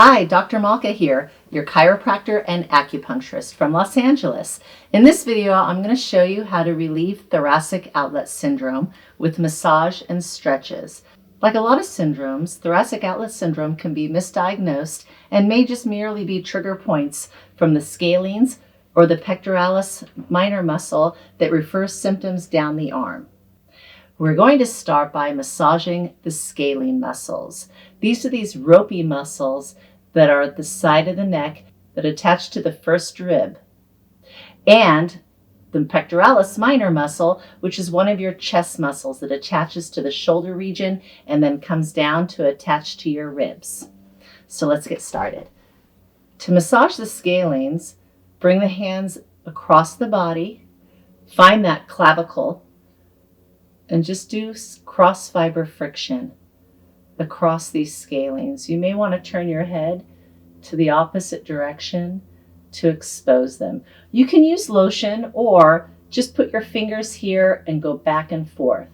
Hi, Dr. Malka here, your chiropractor and acupuncturist from Los Angeles. In this video, I'm going to show you how to relieve thoracic outlet syndrome with massage and stretches. Like a lot of syndromes, thoracic outlet syndrome can be misdiagnosed and may just merely be trigger points from the scalenes or the pectoralis minor muscle that refers symptoms down the arm. We're going to start by massaging the scalene muscles. These are these ropey muscles that are at the side of the neck that attach to the first rib. And the pectoralis minor muscle, which is one of your chest muscles that attaches to the shoulder region and then comes down to attach to your ribs. So let's get started. To massage the scalenes, bring the hands across the body, find that clavicle, and just do cross fiber friction across these scalenes. You may want to turn your head to the opposite direction to expose them. You can use lotion or just put your fingers here and go back and forth,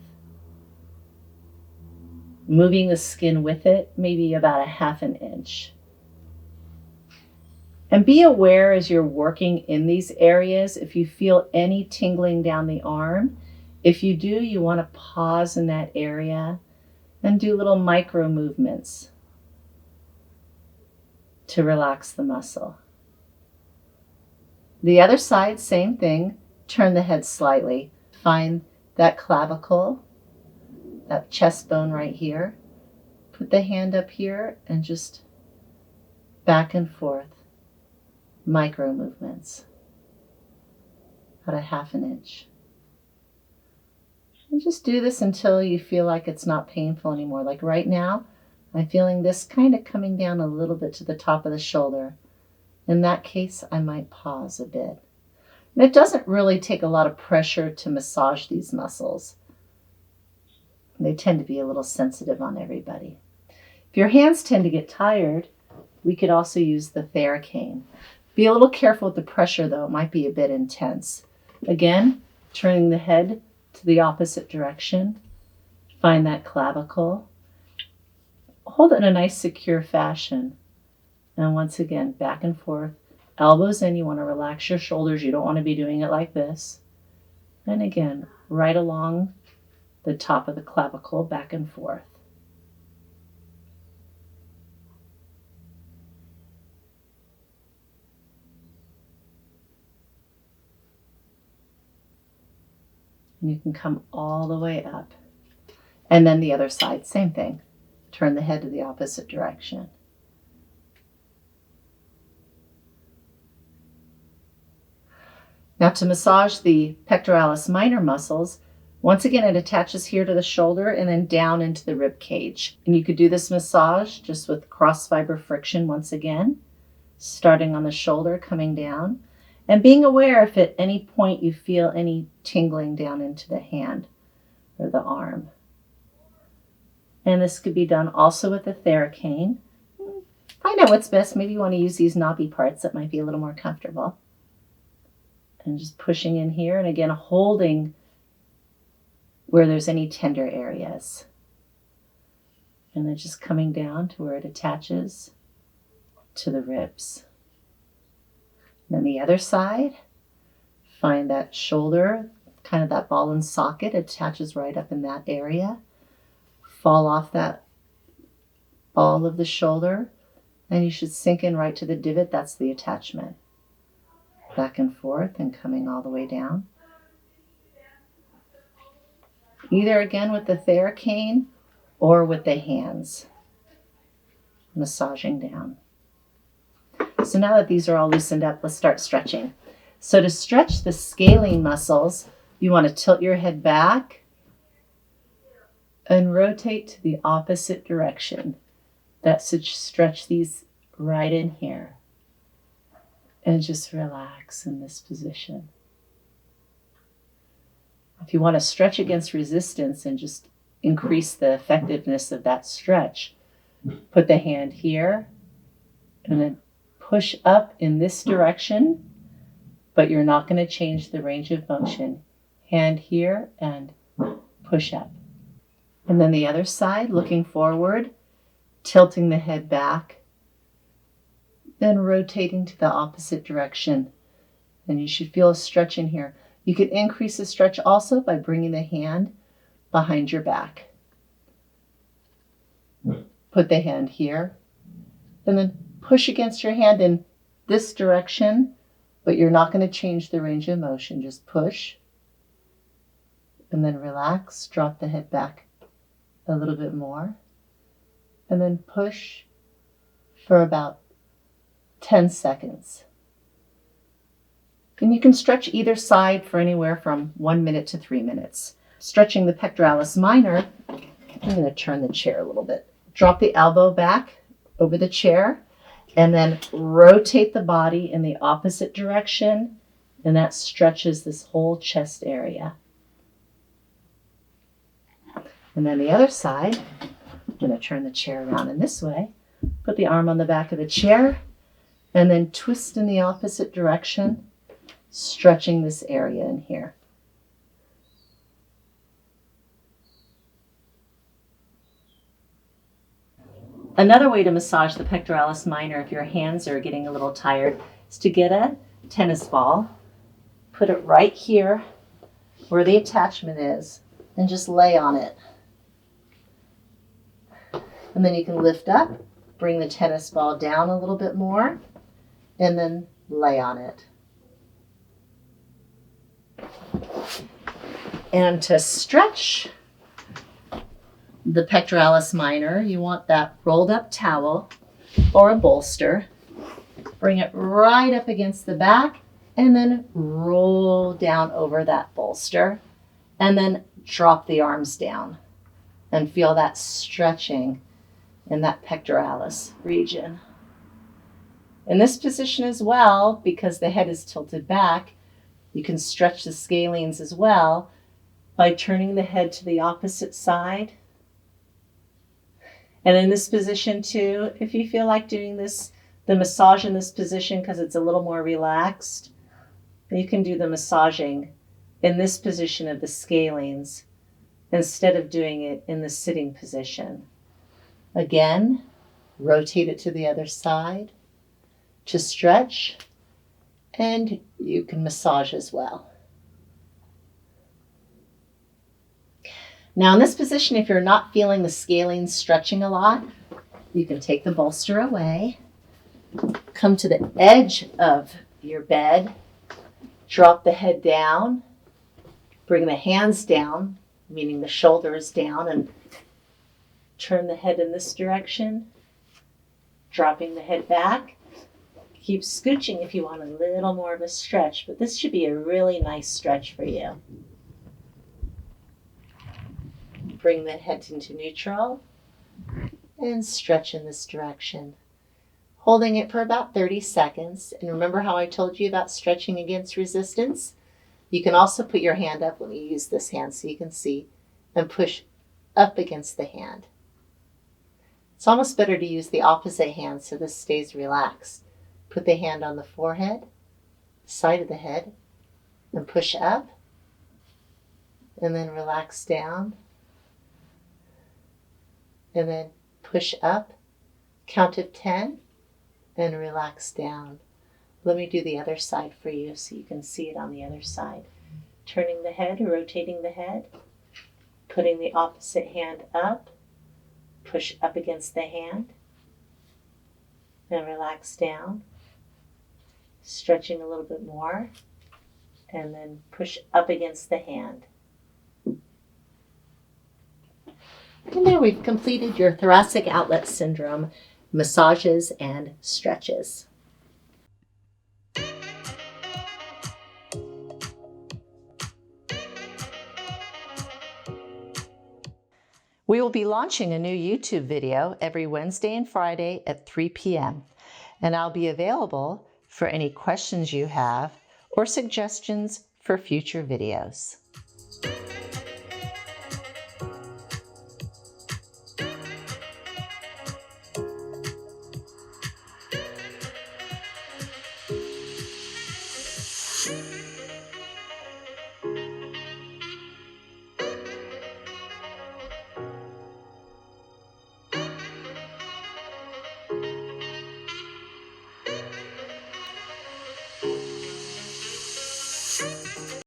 moving the skin with it, maybe about 1/2 inch. And be aware as you're working in these areas if you feel any tingling down the arm. If you do, you want to pause in that area and do little micro movements to relax the muscle. The other side, same thing. Turn the head slightly. Find that clavicle, that chest bone right here. Put the hand up here and just back and forth. Micro movements. About 1/2 inch. And just do this until you feel like it's not painful anymore. Like right now, I'm feeling this kind of coming down a little bit to the top of the shoulder. In that case, I might pause a bit. And it doesn't really take a lot of pressure to massage these muscles. They tend to be a little sensitive on everybody. If your hands tend to get tired, we could also use the Thoracic. Be a little careful with the pressure though, it might be a bit intense. Again, turning the head to the opposite direction. Find that clavicle. Hold it in a nice secure fashion. And once again, back and forth. Elbows in, you want to relax your shoulders. You don't want to be doing it like this. And again, right along the top of the clavicle, back and forth. And you can come all the way up. And then the other side, same thing. Turn the head to the opposite direction. Now to massage the pectoralis minor muscles, once again it attaches here to the shoulder and then down into the rib cage. And you could do this massage just with cross fiber friction once again, starting on the shoulder, coming down. And being aware if at any point you feel any tingling down into the hand or the arm. And this could be done also with the Thoracic. Find out what's best. Maybe you want to use these knobby parts that might be a little more comfortable. And just pushing in here and again holding where there's any tender areas. And then just coming down to where it attaches to the ribs. Then the other side, find that shoulder, kind of that ball and socket, attaches right up in that area. Fall off that ball of the shoulder, and you should sink in right to the divot. That's the attachment. Back and forth and coming all the way down. Either again with the Thoracic or with the hands, massaging down. So now that these are all loosened up, let's start stretching. So to stretch the scalene muscles, you want to tilt your head back and rotate to the opposite direction. That should stretch these right in here. And just relax in this position. If you want to stretch against resistance and just increase the effectiveness of that stretch, put the hand here and then push up in this direction, but you're not going to change the range of motion. Hand here and push up. And then the other side, looking forward, tilting the head back and rotating to the opposite direction. And you should feel a stretch in here. You can increase the stretch also by bringing the hand behind your back. Put the hand here and then push against your hand in this direction, but you're not going to change the range of motion. Just push and then relax. Drop the head back a little bit more and then push for about 10 seconds. And you can stretch either side for anywhere from 1 minute to 3 minutes. Stretching the pectoralis minor, I'm going to turn the chair a little bit. Drop the elbow back over the chair and then rotate the body in the opposite direction, and that stretches this whole chest area. And then the other side, I'm going to turn the chair around in this way. Put the arm on the back of the chair and then twist in the opposite direction, stretching this area in here. Another way to massage the pectoralis minor if your hands are getting a little tired is to get a tennis ball, put it right here where the attachment is, and just lay on it. And then you can lift up, bring the tennis ball down a little bit more, and then lay on it. And to stretch the pectoralis minor, you want that rolled up towel or a bolster. Bring it right up against the back and then roll down over that bolster and then drop the arms down and feel that stretching in that pectoralis region. In this position as well, because the head is tilted back, you can stretch the scalenes as well by turning the head to the opposite side. And in this position too, if you feel like doing this, the massage in this position because it's a little more relaxed, you can do the massaging in this position of the scalenes instead of doing it in the sitting position. Again, rotate it to the other side to stretch, and you can massage as well. Now in this position, if you're not feeling the scalenes stretching a lot, you can take the bolster away, come to the edge of your bed, drop the head down, bring the hands down, meaning the shoulders down, and turn the head in this direction, dropping the head back. Keep scooching if you want a little more of a stretch, but this should be a really nice stretch for you. Bring the head into neutral and stretch in this direction, holding it for about 30 seconds. And remember how I told you about stretching against resistance? You can also put your hand up. Let me use this hand so you can see, and push up against the hand. It's almost better to use the opposite hand so this stays relaxed. Put the hand on the forehead, side of the head, and push up, and then relax down. And then push up, count of 10, and relax down. Let me do the other side for you so you can see it on the other side. Turning the head, rotating the head, putting the opposite hand up, push up against the hand, and relax down. Stretching a little bit more, and then push up against the hand. And there we've completed your thoracic outlet syndrome massages and stretches. We will be launching a new YouTube video every Wednesday and Friday at 3 p.m. and I'll be available for any questions you have or suggestions for future videos.